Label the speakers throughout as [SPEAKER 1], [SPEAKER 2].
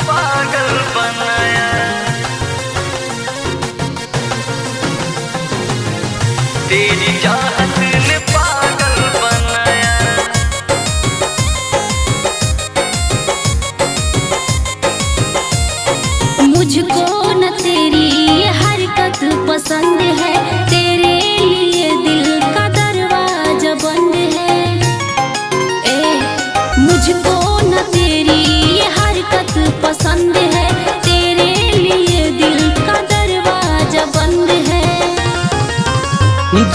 [SPEAKER 1] पागल बनाया, तेरी चाहत ने पागल बनाया।
[SPEAKER 2] मुझको न तेरी ये हरकत पसंद है, तेरे लिए दिल का दरवाजा बंद है। मुझको न तेरी ये हरकत पसंद है, तेरे लिए दिल का दरवाजा बंद है।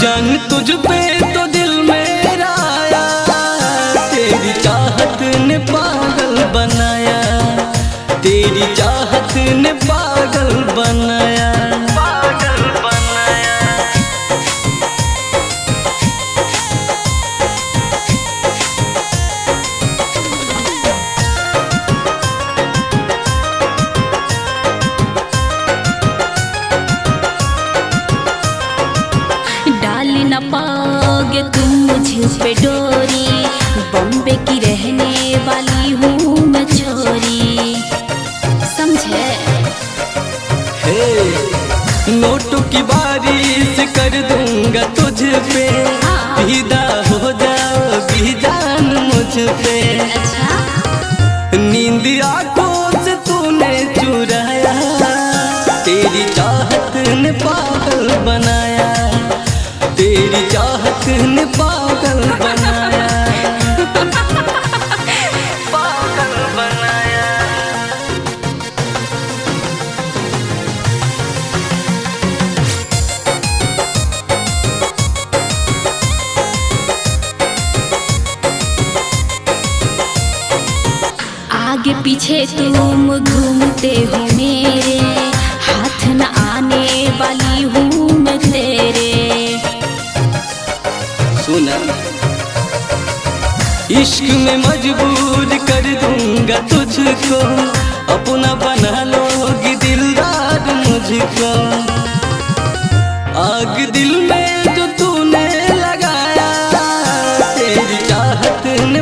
[SPEAKER 1] जान तुझ पे तो दिल मेरा आया, तेरी चाहत ने पागल बनाया, तेरी चाहत ने पागल बनाया, पागल बनाया।
[SPEAKER 2] डाल न पाओगे तुम मुझ पे डोरी, बॉम्बे की रहने वाली हूँ मैं छोरी, समझे?
[SPEAKER 1] हे नोटों की बारिश कर दूंगा तुझ पे, फिदा हो जाओगी जान मुझ पे।
[SPEAKER 2] अच्छा
[SPEAKER 1] नींद आंखों से तूने चुराया, तेरी चाहत ने पागल बनाया, तेरी चाहत ने पागल बनाया, पागल बनाया।
[SPEAKER 2] आगे पीछे तुम घूमते हो मेरे, हाथ न आने वाली हूँ मैं तेरे।
[SPEAKER 1] सुना इश्क में मजबूर कर दूंगा तुझको, अपना बना लोगी दिलदार मुझको। आग दिल में जो तूने लगाया, तेरी चाहत ने